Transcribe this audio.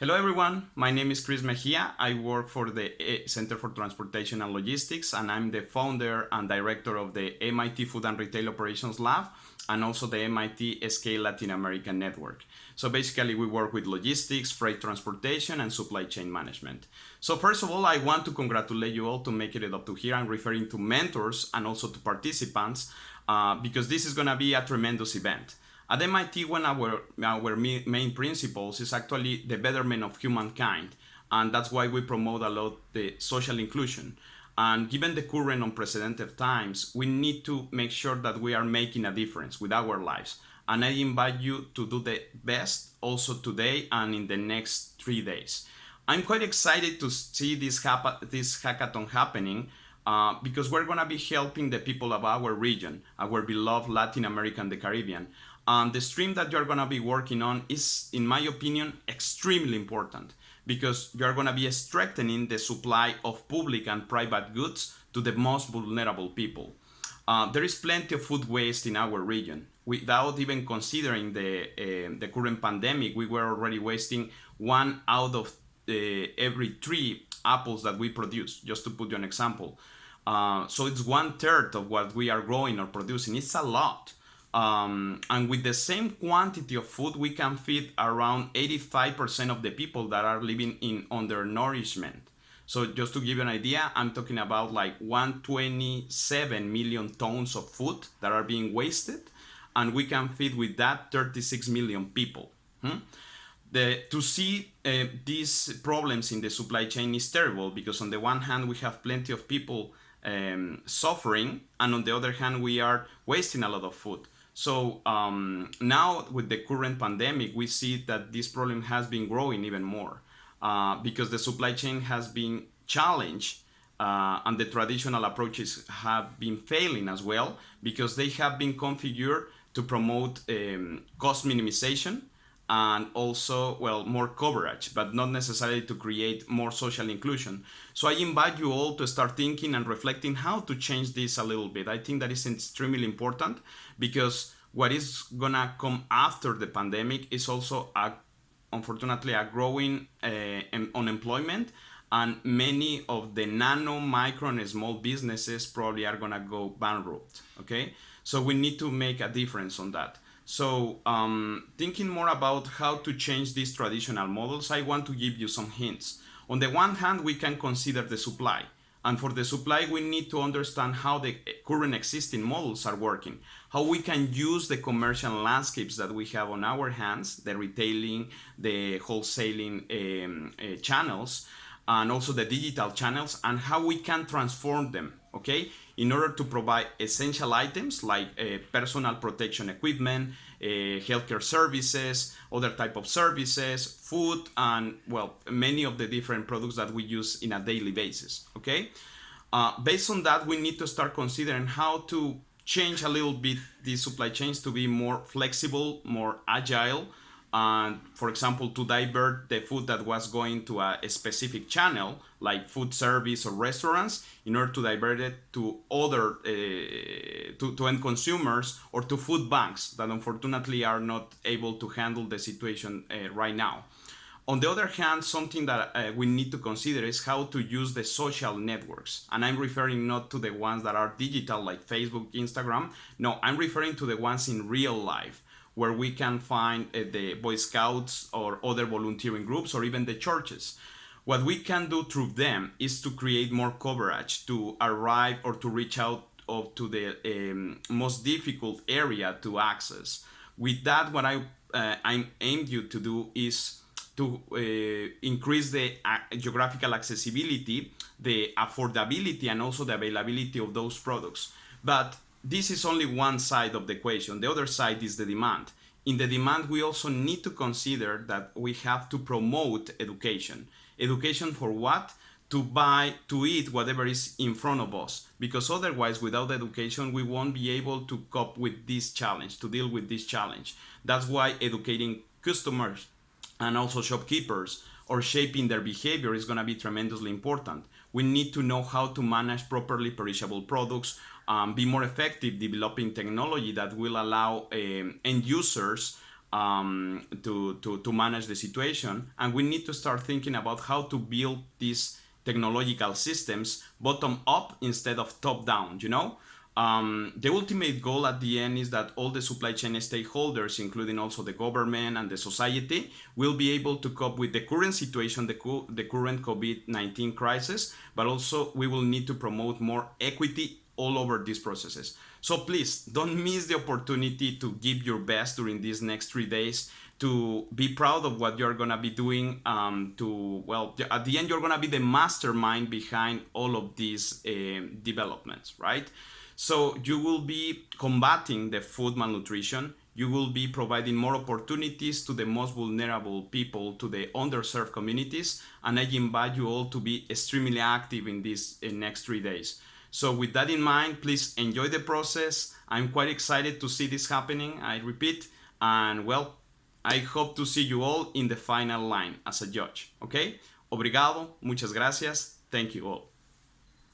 Hello everyone, my name is Mejia. I work for the Center for Transportation and Logistics, and I'm the founder and director of the MIT Food and Retail Operations Lab and also the MIT Scale Latin American Network. So basically we work with logistics, freight transportation, and supply chain management. So first of all, I want to congratulate you all to making it up to here. I'm referring to mentors and also to participants because this is going to be a tremendous event. At MIT, one of our main principles is actually the betterment of humankind, and that's why we promote a lot the social inclusion. And given the current unprecedented times, we need to make sure that we are making a difference with our lives. And I invite you to do the best also today and in the next 3 days. I'm quite excited to see this hackathon happening because we're going to be helping the people of our region, our beloved Latin America and the Caribbean. The stream that you're going to be working on is, in my opinion, extremely important because you're going to be strengthening the supply of public and private goods to the most vulnerable people. There is plenty of food waste in our region. Without even considering the current pandemic, we were already wasting 1 out of every 3 apples that we produce, just to put you an example. So it's 1/3 of what we are growing or producing. It's a lot. And with the same quantity of food, we can feed around 85% of the people that are living in undernourishment. So just to give you an idea, I'm talking about like 127 million tons of food that are being wasted, and we can feed with that 36 million people. To see these problems in the supply chain is terrible because on the one hand we have plenty of people suffering, and on the other hand we are wasting a lot of food. So now with the current pandemic, we see that this problem has been growing even more because the supply chain has been challenged and the traditional approaches have been failing as well because they have been configured to promote cost minimization and also, well, more coverage, but not necessarily to create more social inclusion. So I invite you all to start thinking and reflecting how to change this a little bit. I think that is extremely important because what is gonna come after the pandemic is also, unfortunately, a growing unemployment, and many of the nano, micro, and small businesses probably are gonna go bankrupt, okay? So we need to make a difference on that. So thinking more about how to change these traditional models, I want to give you some hints. On the one hand, we can consider the supply. And for the supply, we need to understand how the current existing models are working, how we can use the commercial landscapes that we have on our hands, the retailing, the wholesaling channels, and also the digital channels, and how we can transform them, okay, in order to provide essential items like personal protection equipment, healthcare services, other type of services, food, and, well, many of the different products that we use in a daily basis, okay? Based on that, we need to start considering how to change a little bit these supply chains to be more flexible, more agile, and for example to divert the food that was going to a specific channel like food service or restaurants in order to divert it to other to end consumers or to food banks that unfortunately are not able to handle the situation right now. On the other hand, something that we need to consider is how to use the social networks. And I'm referring not to the ones that are digital like Facebook, Instagram. No, I'm referring to the ones in real life, where we can find the Boy Scouts or other volunteering groups or even the churches. What we can do through them is to create more coverage, to arrive or to reach out to the most difficult area to access. With that, what I'm aimed you to do is to increase the geographical accessibility, the affordability, and also the availability of those products. But this is only one side of the equation. The other side is the demand. In the demand, we also need to consider that we have to promote education. Education for what? To buy, to eat whatever is in front of us. Because otherwise, without education, we won't be able to cope with this challenge, to deal with this challenge. That's why educating customers and also shopkeepers or shaping their behavior is going to be tremendously important. We need to know how to manage properly perishable products, be more effective developing technology that will allow end users to manage the situation. And we need to start thinking about how to build these technological systems bottom up instead of top down, you know? The ultimate goal at the end is that all the supply chain stakeholders, including also the government and the society, will be able to cope with the current situation, the current COVID-19 crisis, but also we will need to promote more equity all over these processes. So please don't miss the opportunity to give your best during these next 3 days, to be proud of what you're gonna be doing. At the end, you're gonna be the mastermind behind all of these developments, right? So you will be combating the food malnutrition. You will be providing more opportunities to the most vulnerable people, to the underserved communities, and I invite you all to be extremely active in these next 3 days. So with that in mind, please enjoy the process. I'm quite excited to see this happening, I repeat, and well, I hope to see you all in the final line as a judge, okay? Obrigado, muchas gracias, thank you all.